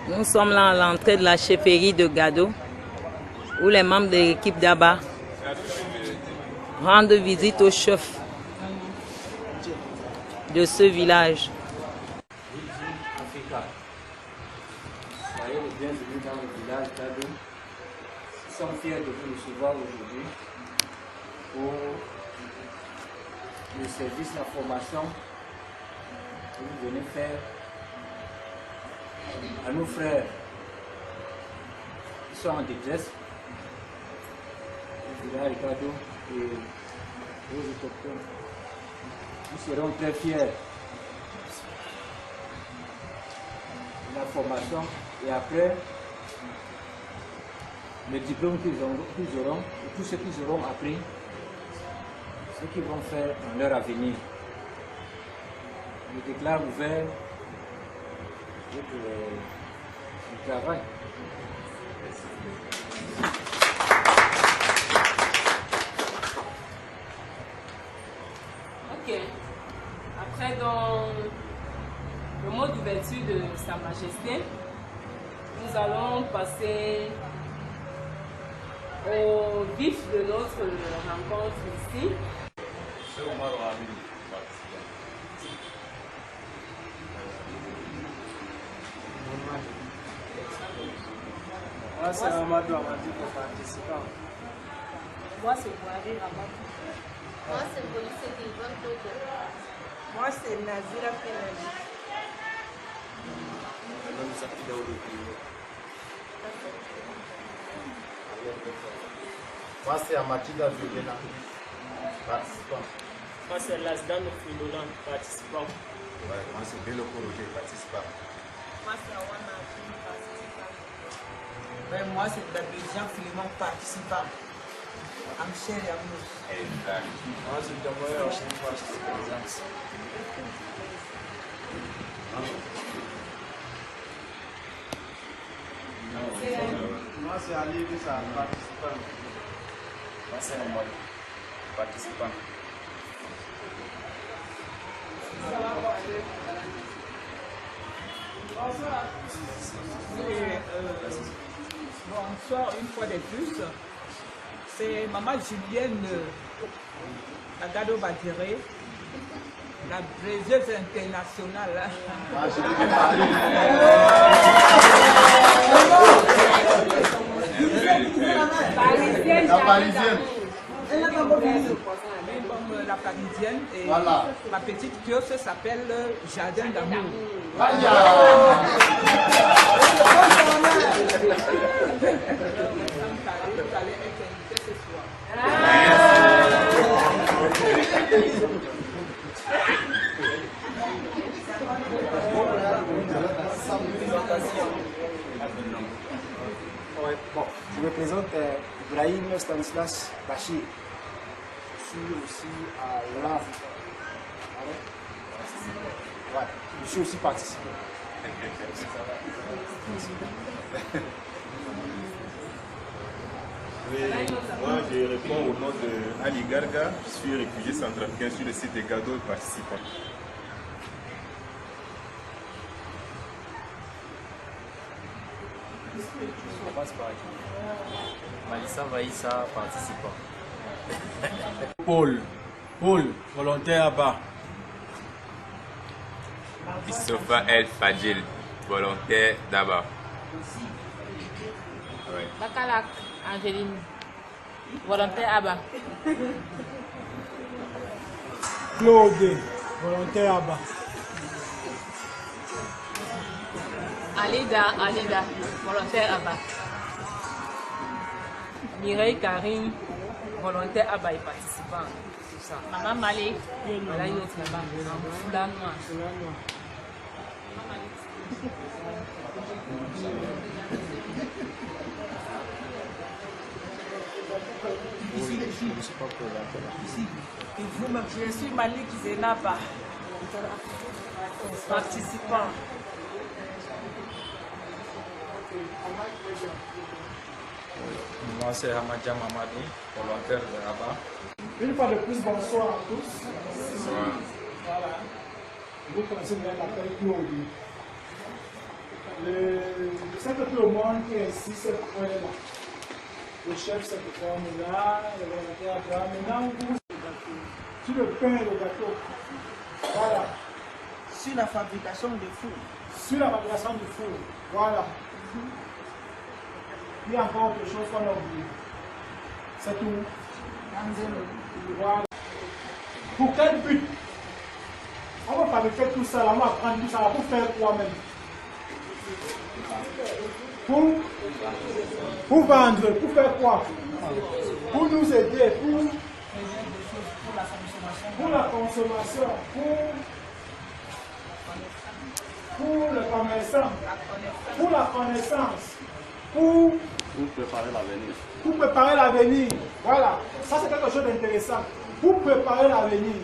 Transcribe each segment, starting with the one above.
Nous sommes là à l'entrée de la chefferie de Gado, où les membres de l'équipe d'Abba rendent visite au chef de ce village. Soyez les bienvenus dans le village d'Ado. Nous sommes fiers de vous recevoir aujourd'hui pour le service, la formation que vous venez faire à nos frères qui sont en détresse, le village d'Ado et aux autochtones. Nous serons très fiers de la formation et après le diplôme qu'ils auront et tout ce qu'ils auront appris, ce qu'ils vont faire dans leur avenir. Je déclare ouvert le travail. Ok. Après, dans le mot d'ouverture de Sa Majesté, nous allons passer au vif de notre rencontre ici. Moi, c'est Amadou Amadi pour participant. Moi, c'est Boari Ramadou. Moi, c'est Policier Yvonne Toto. Moi, c'est Nazira Penali. Moi, c'est Amatida Violena, participant. Moi, c'est Lasdan Filolan, participant. Ouais, moi, c'est Bello Roger, participant. Moi, c'est Awana Akim, participant. Moi, c'est Babézian Philemon, participant. Amcher et Amous. Moi, c'est Damoya Oshim, participant. Moi, c'est Ali Vissa, participant. Moi, c'est Omar, participant. Bonsoir une fois de plus. C'est Maman Julienne Agado Badire, la bréseuse internationale. La parisienne. Comme la parisienne et Voilà. ma petite kiosque s'appelle Jardin d'amour. Bon, je me présente Ibrahim Stanislas Bachir. Je suis aussi à l'AF. Ouais, je suis aussi participant. Oui, moi je réponds au nom de Ali Garga, je suis réfugié centrafricain sur le site de Gado et participant. Malissa Vaïssa, participant. Paul, volontaire à bas. Christopher El Fadjil, volontaire d'Abba. Bakalak Angeline, volontaire Abba. Claude, volontaire à bas. Alida, volontaire Abba. Mireille Karim, volontaire Abba et participant. Tout ça. Maman Malé, voilà une autre là-bas, en foulard noir. Et vous-même, je suis Malik Zenaba, participant. Moi, c'est Hamadja Mamadou, volontaire de Abba. Une fois de plus, bonsoir à tous. Bonsoir. Voilà. Vous connaissez bien l'appel Claude. C'est que tout le monde qui est ici, c'est pour là. Le chef, c'est pour là, le volontaire là. Maintenant, vous, sur le pain et le gâteau. Voilà. Sur la fabrication de four. Sur la fabrication du four. Voilà. Il y a encore quelque chose qu'on a oublié. C'est tout. Voilà. Pour quel but? On va fabriquer tout ça, on va prendre tout ça pour faire quoi même? Pour vendre, pour faire quoi? Pour nous aider, pour la consommation, pour le commerçant, pour la connaissance, pour préparer l'avenir. Pour préparer l'avenir. Voilà, ça c'est quelque chose d'intéressant. Pour préparer l'avenir.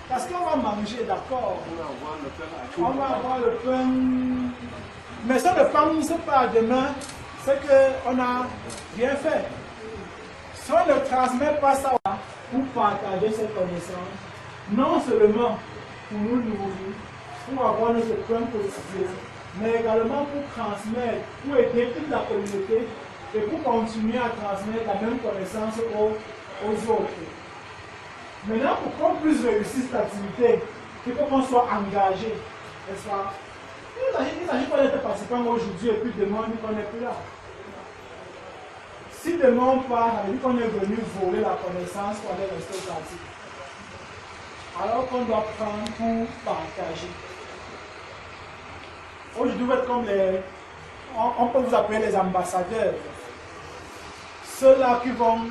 Parce qu'on va manger, d'accord. On va avoir le pain. Mais si le pain ne se pas demain, c'est qu'on a bien fait. Si on ne transmet pas ça pour partager ces connaissances, non seulement pour nous nourrir, pour avoir notre pain quotidien, mais également pour transmettre, pour aider toute la communauté et pour continuer à transmettre la même connaissance aux autres. Maintenant, pour qu'on puisse réussir cette activité, il faut qu'on soit engagé, n'est-ce pas? Il s'agit pas d'être participant aujourd'hui et puis demain qu'on n'est plus là. Si demain on part, ça veut dire qu'on est venu voler la connaissance qu'on est resté au pratique. Alors qu'on doit prendre pour partager. Aujourd'hui, vous êtes comme les... On peut vous appeler les ambassadeurs. Ceux-là qui vont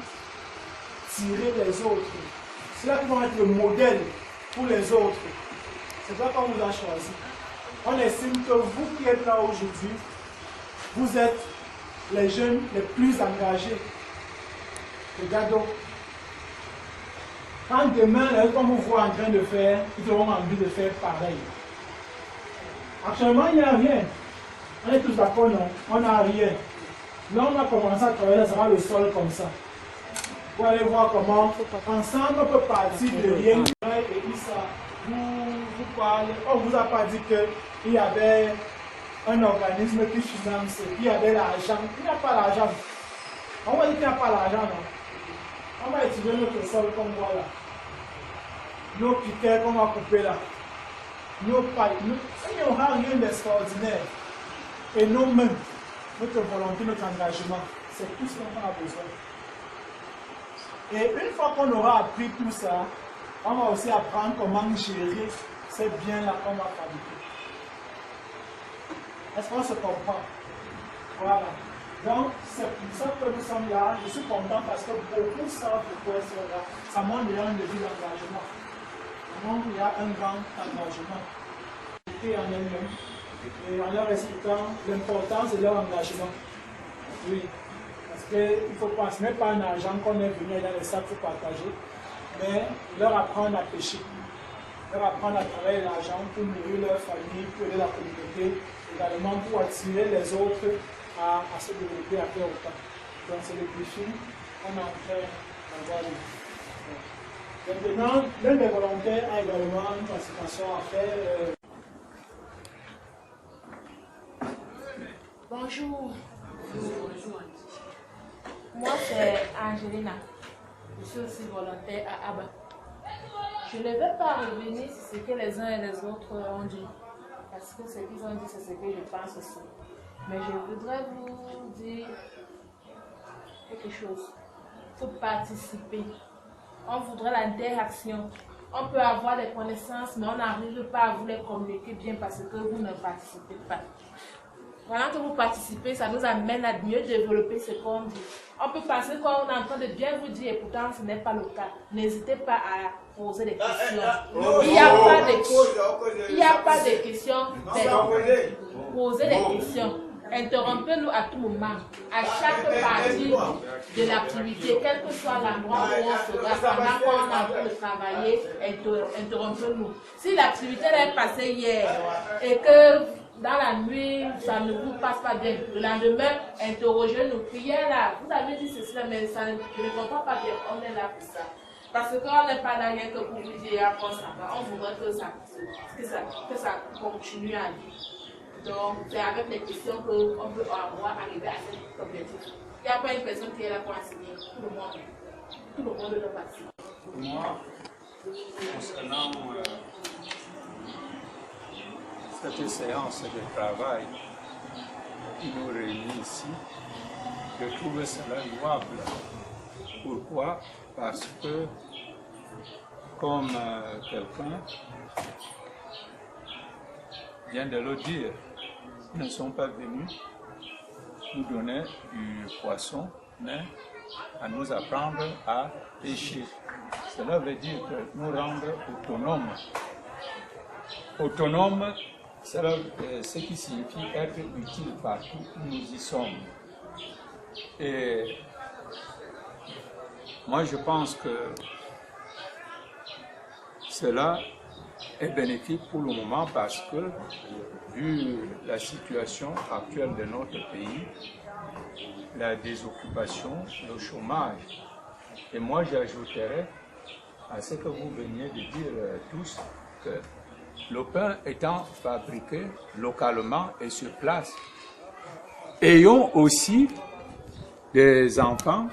tirer les autres. Ceux-là qui vont être le modèle pour les autres. C'est ça qu'on vous a choisi. On estime que vous qui êtes là aujourd'hui, vous êtes les jeunes les plus engagés. Regardez. Quand demain, comme vous voyez en train de faire, ils auront envie de faire pareil. Actuellement, il n'y a rien. On est tous d'accord, non? On n'a rien. Là, on va commencer à travailler, ça sera le sol comme ça. Vous allez voir comment, ensemble, on peut partir de rien. Et ça, vous parlez. On ne vous a pas dit qu'il y avait un organisme qui finance, qu'il y avait l'argent. Il n'y a pas l'argent. On va dire qu'il n'y a pas l'argent, non? On va utiliser notre sol comme voilà. Nos piquets qu'on va couper là. Nos pailles. Il n'y aura rien d'extraordinaire. Et nos mains, notre volonté, notre engagement, c'est tout ce qu'on a besoin. Et une fois qu'on aura appris tout ça, on va aussi apprendre comment gérer ces biens-là qu'on va fabriquer. Est-ce qu'on se comprend? Voilà. Donc, c'est pour ça que nous sommes là. Je suis content parce que beaucoup savent pourquoi ils sont là. Ça montre déjà un début d'engagement. Ça montre qu'il y a un grand engagement. Et en elle-même. Et en leur expliquant l'importance de leur engagement. Oui. Parce qu'il ne faut pas, ce n'est pas un argent qu'on est venu dans les sacs pour partager, mais leur apprendre à pêcher, leur apprendre à travailler l'argent pour nourrir leur famille, pour aider la communauté, également pour attirer les autres à se développer, à faire autant. Donc c'est le défi qu'on est en train d'avoir. Maintenant, l'un des volontaires a également une participation à faire. Bonjour. Moi, c'est Angelina. Je suis aussi volontaire à ABBA. Je ne vais pas revenir sur ce que les uns et les autres ont dit. Parce que ce qu'ils ont dit, c'est ce que je pense aussi. Mais je voudrais vous dire quelque chose. Il faut participer. On voudrait l'interaction. On peut avoir des connaissances, mais on n'arrive pas à vous les communiquer bien parce que vous ne participez pas. Pendant que vous participez, ça nous amène à mieux développer ce qu'on dit. On peut penser qu'on est en train de bien vous dire, et pourtant ce n'est pas le cas. N'hésitez pas à poser des questions. Il n'y a pas de questions. Posez des questions. Interrompez-nous à tout moment, à chaque partie de l'activité, quel que soit l'endroit où on sera, pendant qu'on est en train de travailler, interrompez-nous. Si l'activité est passée hier et que dans la nuit, ça ne vous passe pas bien, le lendemain, interrogez-nous. Hier là, vous avez dit ceci, mais ça, je ne comprends pas bien, on est là pour ça. Parce qu'on n'est pas là rien que pour vous dire qu'on s'en va, on voudrait que ça continue à vivre. Donc, c'est avec les questions qu'on peut avoir arriver à cet objectif. Il n'y a pas une personne qui est là pour enseigner. Tout le monde doit participer. Moi, concernant cette séance de travail qui nous réunit ici, je trouve cela louable. Pourquoi? Parce que, comme quelqu'un vient de le dire, ils ne sont pas venus nous donner du poisson, mais à nous apprendre à pêcher. Cela veut dire que nous rendre autonomes. Autonomes, c'est ce qui signifie être utile partout où nous y sommes. Et moi, je pense que cela est bénéfique pour le moment parce que, vu la situation actuelle de notre pays, la désoccupation, le chômage, et moi j'ajouterais à ce que vous veniez de dire tous que le pain étant fabriqué localement et sur place, ayons aussi des enfants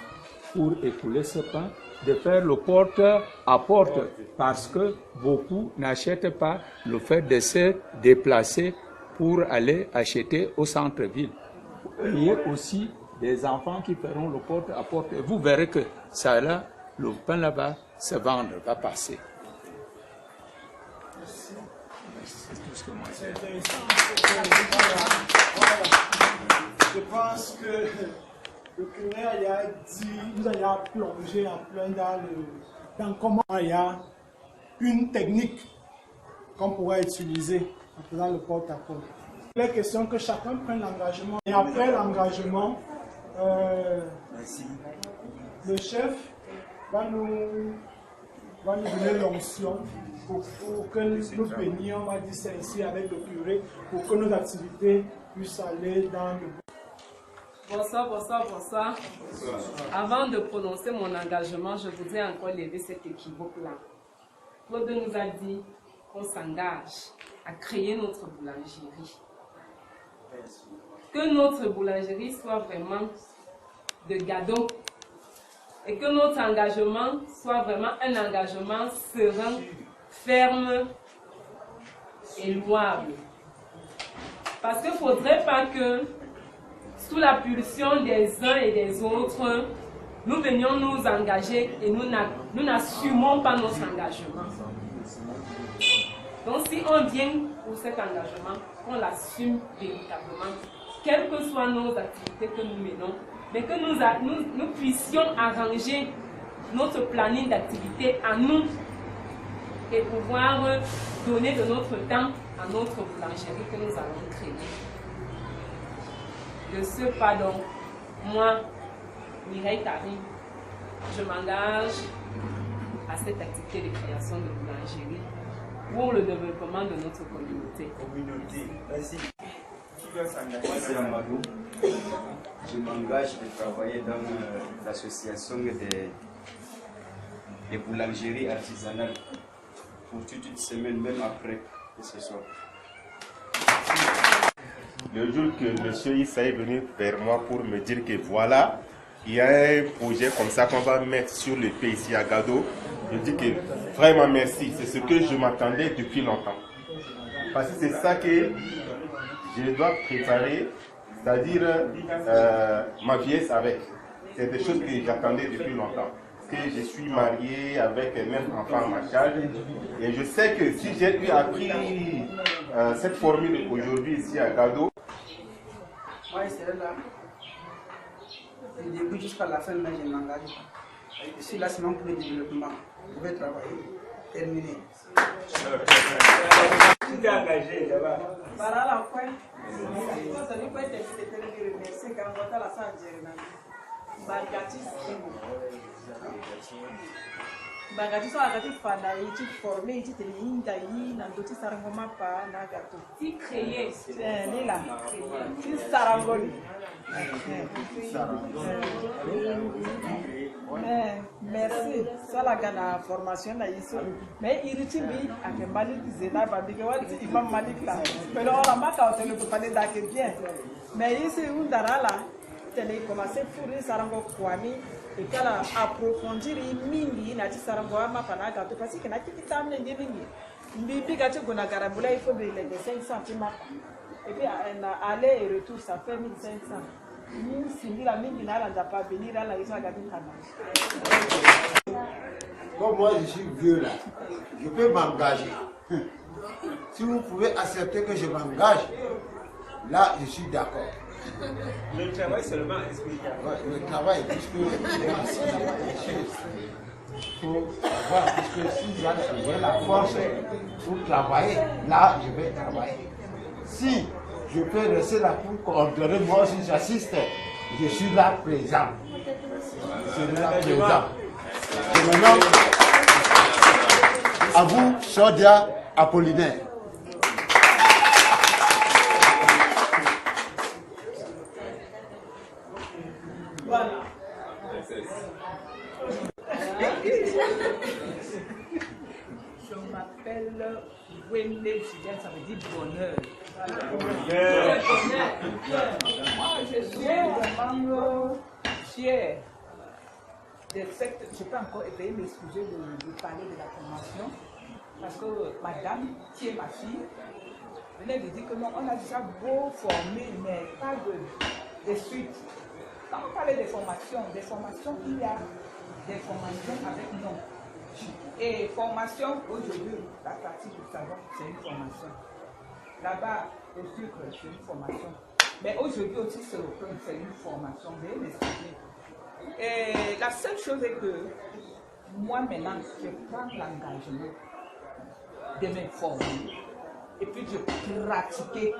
pour écouler ce pain, de faire le porte à porte, parce que beaucoup n'achètent pas le fait de se déplacer pour aller acheter au centre-ville. Il y a aussi des enfants qui feront le porte à porte, et vous verrez que ça là, le pain là-bas se vendre, va passer. C'est tout ce que moi j'ai. Je pense que le curé a dit, nous allons plonger en plein dans comment il y a une technique qu'on pourrait utiliser en faisant le porte-à-porte. Il est question que chacun prenne l'engagement. Et après l'engagement, le chef va nous donner l'onction pour que nous baignions, on va dire ça ici, avec le curé, pour que nos activités puissent aller dans le... Bonsoir. Avant de prononcer mon engagement, je voudrais encore lever cet équivoque-là. Claude nous a dit qu'on s'engage à créer notre boulangerie. Que notre boulangerie soit vraiment de Gado et que notre engagement soit vraiment un engagement serein, ferme et louable. Parce qu'il ne faudrait pas que, sous la pulsion des uns et des autres, nous venions nous engager et nous n'assumons pas notre engagement. Donc si on vient pour cet engagement, on l'assume véritablement, quelles que soient nos activités que nous menons, mais que nous puissions arranger notre planning d'activité à nous et pouvoir donner de notre temps à notre boulangerie que nous allons créer. De ce pas donc, moi, Mireille Karim, je m'engage à cette activité de création de boulangerie pour le développement de notre communauté. Merci. C'est Amadou. Je m'engage de travailler dans l'association des boulangeries artisanales pour toute une semaine, même après ce soir. Le jour que M. Issa est venu vers moi pour me dire que voilà, il y a un projet comme ça qu'on va mettre sur le pays ici à Gado, je dis que vraiment merci, c'est ce que je m'attendais depuis longtemps. Parce que c'est ça que je dois préparer, c'est-à-dire ma vieillesse avec. C'est des choses que j'attendais depuis longtemps. Parce que je suis marié avec un même enfant à ma charge. Et je sais que si j'ai eu appris cette formule aujourd'hui ici à Gado, moi, je serai là. Du début jusqu'à la fin, mais je m'engage. Je suis là seulement pour le développement. Je vais travailler. Terminer. Tu es engagé, là-bas. Para la fin. Sasa ni kwete nitekeleze remercier kangota la sanjena. Bargatis. Bargatis akati fana iti former iti telinda yi na ndoti sarangoma pa na gato. Ti créer. Ni la. Ti sarangoli. Mais merci. Ça la gana formation na iso. Mais iritibi ake Malik Zena babike wati Imam Malik là. Mais là on a marqué au téléphone parler d'ake bien. Mais ici on dara là télé commencer fourrer sarango kwami et kala approfondir mingi na ti sarango ama pana gato parce que na ti tamne mingi. Mbibi gati gona garabula il faut de 500 cm. Et puis aller et retour ça fait 1500. Comme moi je suis vieux là, je peux m'engager. Si vous pouvez accepter que je m'engage, là je suis d'accord. Le travail seulement expliqué. Ouais, le travail, puisque il faut savoir, puisque si j'ai la force pour travailler, là je vais travailler. Si je peux rester là pour coordonner, moi aussi j'assiste, je suis là présent. Je suis là présent. Et maintenant, à vous, Sodia Apollinaire. Voilà. Je m'appelle Wende Julien, ça veut dire bonheur. Moi, je suis vraiment fier de fait. Je peux encore essayer de m'excuser de parler de la formation parce que madame, qui est ma fille, venait de dire que non, on a déjà beau former, mais pas de suite. Quand on parlait des formations, il y a des formations avec nous. Et formation, aujourd'hui, la pratique du savoir, c'est une formation. Là-bas, le sucre, c'est une formation. Mais aujourd'hui aussi, c'est une formation. Veuillez m'expliquer. Et la seule chose est que moi, maintenant, je prends l'engagement de m'informer. Et puis de pratiquer.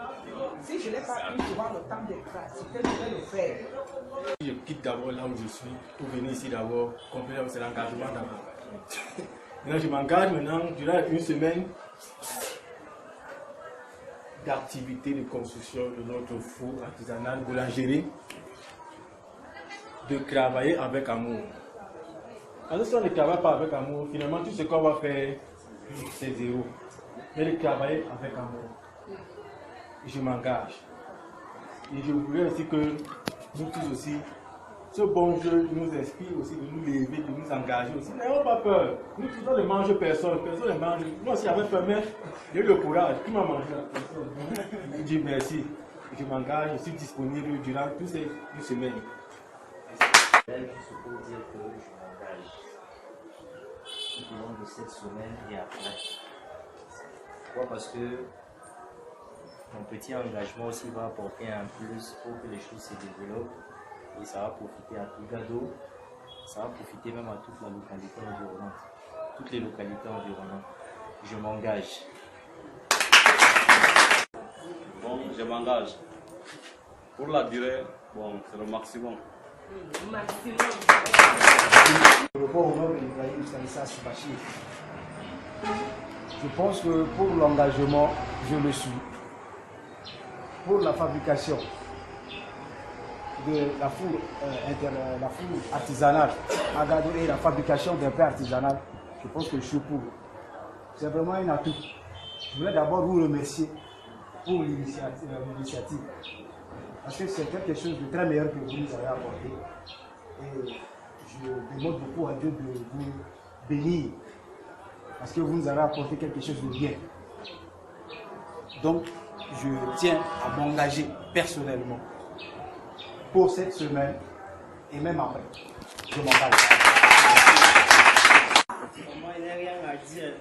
Si je n'ai pas eu souvent le temps de pratiquer, je vais le faire. Je quitte d'abord là où je suis pour venir ici d'abord, compléter c'est l'engagement d'abord. Maintenant je m'engage maintenant durant une semaine d'activité de construction de notre four artisanal boulangerie, de travailler avec amour. Alors si on ne travaille pas avec amour, finalement tout ce qu'on va faire c'est zéro. Mais de travailler avec amour. Je m'engage. Et je voudrais aussi que nous tous aussi, ce bon jeu nous inspire aussi de nous lever, de nous engager aussi. N'ayons pas peur. Nous tous on ne mange personne ne mange. Moi aussi j'avais peur, mais j'ai eu le courage. Qui m'a mangé la personne? Je dis merci. Je m'engage, je suis disponible durant toutes ces semaines. Je peux dire que je m'engage tout au long de cette semaine et après. Pourquoi? Parce que mon petit engagement aussi va apporter un plus pour que les choses se développent et ça va profiter à tout Gado, ça va profiter même à toute la localité environnante, toutes les localités environnantes. Je m'engage. Bon, je m'engage. Pour la durée, bon, c'est le maximum. Je pense que pour l'engagement, je le suis. Pour la fabrication de la four, artisanale à Gado et la fabrication d'un pain artisanal, je pense que je suis pour. C'est vraiment un atout. Je voulais d'abord vous remercier pour l'initiative. Parce que c'est quelque chose de très meilleur que vous nous avez apporté. Et je demande beaucoup à Dieu de vous bénir. Parce que vous nous avez apporté quelque chose de bien. Donc, je tiens à m'engager personnellement pour cette semaine et même après. Je m'engage. Moi, il n'y a rien à dire.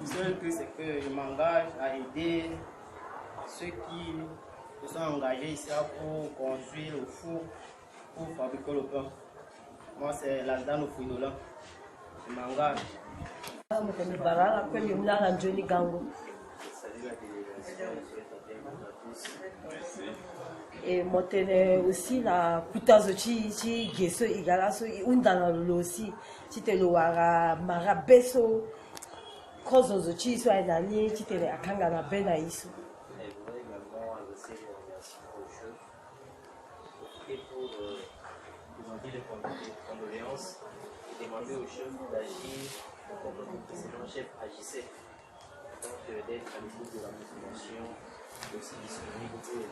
Le seul truc, c'est que je m'engage à aider ceux qui se sont engagés ici pour construire le four, pour fabriquer le pain. Moi, c'est là-dedans au Fouinola. Je m'engage. Et motene aussi la kutazo chi geso igalaso undana losi chitelo wara marabeso kozo chi so ainali chitele akanga na bena iso. présenter les condoléances et demander au chef d'agir comme le précédent chef agissait. Donc d'être à l'écoute de la population, aussi disponible pour les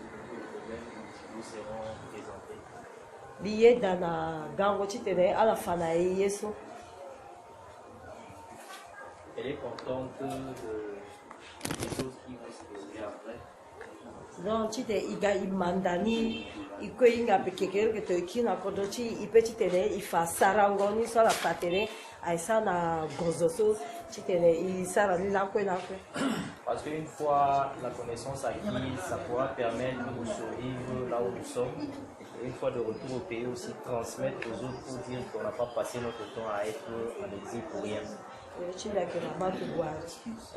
problèmes qui nous seront présentés. Lié dans la gango titene à la fin yeso. Elle est contente des choses qui vont se dérouler après. Donc tite iga imandani iko inga pekekero que to kina kodochi ipetitene ifa sarangoni so la patene aisa na gozoso titene isara ni la kwe. Parce qu'une fois la connaissance acquise, ça pourra permettre de survivre là où nous sommes. Et une fois de retour au pays aussi, transmettre aux autres pour dire qu'on n'a pas passé notre temps à être en exil pour rien. Elle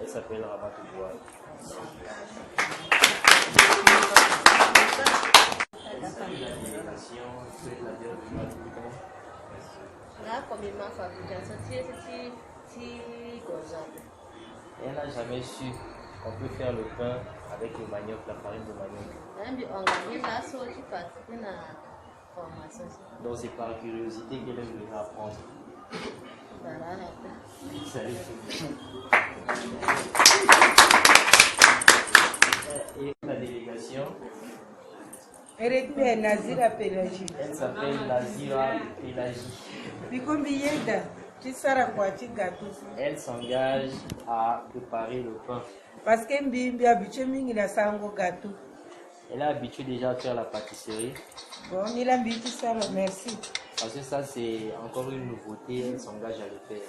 s'appelle Rabat Touboua. Elle n'a jamais su qu'on peut faire le pain avec le manioc, la farine de manioc. Donc c'est par curiosité qu'elle est venue apprendre. Salut. Et la délégation, elle s'appelle Nazira Pélagie. Elle s'engage à préparer le pain. Parce que elle est habituée déjà à faire la pâtisserie. Bon, merci. Parce que ça, c'est encore une nouveauté, elle s'engage à le faire.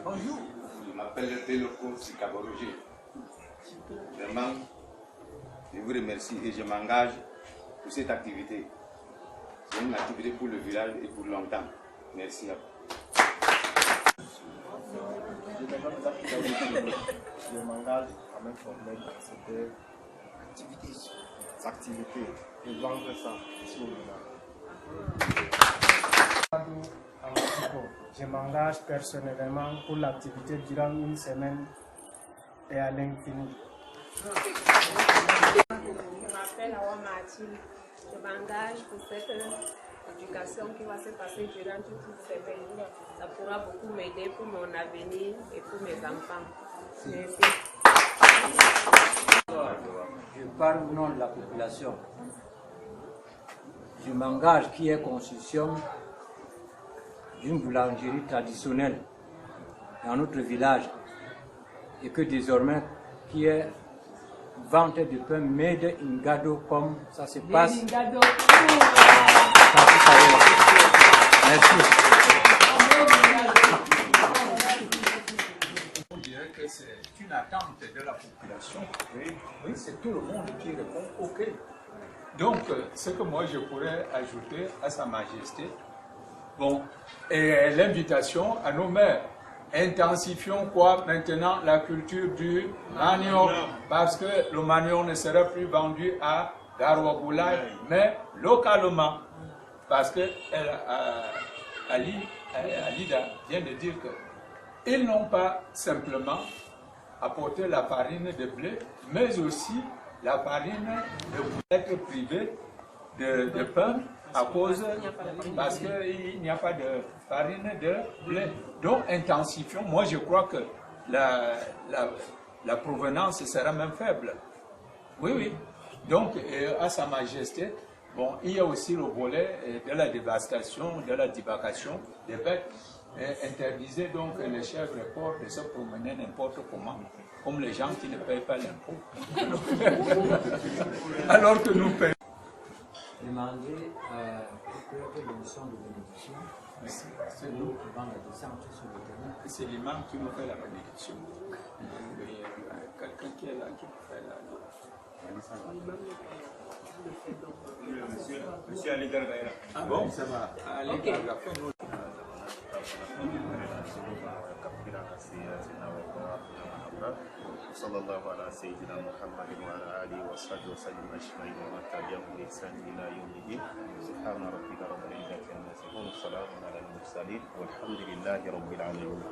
Bonjour. Je m'appelle Deloko Sikaboroji. Vraiment, je vous remercie et je m'engage pour cette activité. C'est une activité pour le village et pour longtemps. Merci à vous. Je m'engage à m'informer dans cette activité et vendre ça ici au village. Je m'engage personnellement pour l'activité durant une semaine et à l'infini. Je m'appelle Awa Mathilde. Je m'engage pour cette éducation qui va se passer durant toute cette semaine. Ça pourra beaucoup m'aider pour mon avenir et pour mes enfants. Merci. Je parle au nom de la population. Je m'engage qu'il y ait construction d'une boulangerie traditionnelle dans notre village et que désormais qu'il y ait vente de pain made in Gado comme ça se passe. Merci. On dirait que c'est une attente de la population. Oui, c'est tout le monde qui répond OK. Donc, ce que moi je pourrais ajouter à Sa Majesté, bon, et l'invitation à nos maires. Intensifions quoi maintenant la culture du manioc, parce que le manioc ne sera plus vendu à Garouaboulaye, mais localement. Parce que Alida vient de dire qu'ils n'ont pas simplement apporté la farine de blé, mais aussi la farine de être privé de pain à cause, parce qu'il n'y a pas de farine de blé. Donc intensifions, moi je crois que la provenance sera même faible. Oui, oui. Donc à Sa Majesté, bon, il y a aussi le volet de la dévastation, de la divacation des bêtes. Interdisez donc les chèvres et porcs de se promener n'importe comment, comme les gens qui ne payent pas l'impôt. Alors que nous payons. Demander que l'émission de bénédiction, c'est nous qui avons la descente sur le terrain. C'est l'imam qui nous fait la bénédiction. Quelqu'un qui est là, qui nous fait la Monsieur Ali Gargaïra. Ah bon, ça va. Ali Gargaïra, fais-nous. صلى الله على سيدنا محمد وعلى آله وصحبه وسلم أجمعين ومن تبعهم بإحسان إلى يوم الدين سبحان ربك رب العزة عما يصفون والسلام على المرسلين والحمد لله رب العالمين.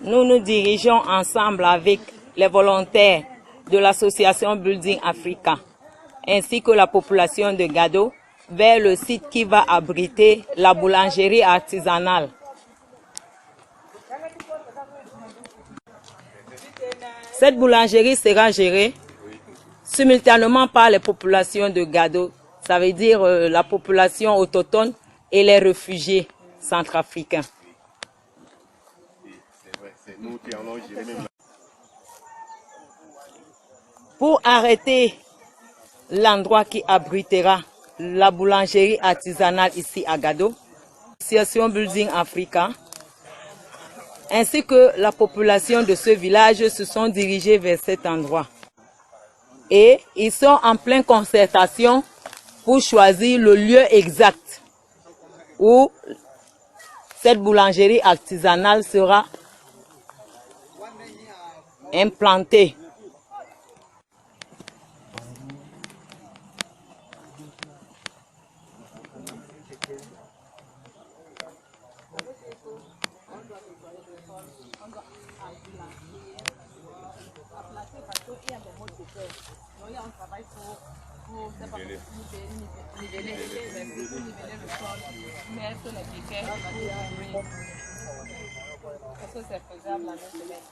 nous nous dirigeons ensemble avec les volontaires de l'association Building Africa ainsi que la population de Gado vers le site qui va abriter la boulangerie artisanale. Cette boulangerie sera gérée simultanément par les populations de Gado, ça veut dire la population autochtone et les réfugiés centrafricains. Pour arrêter l'endroit qui abritera la boulangerie artisanale ici à Gado, l'association Building Africa ainsi que la population de ce village se sont dirigés vers cet endroit. Et ils sont en pleine concertation pour choisir le lieu exact où cette boulangerie artisanale sera implantée. Est-ce que c'est faisable la même semaine?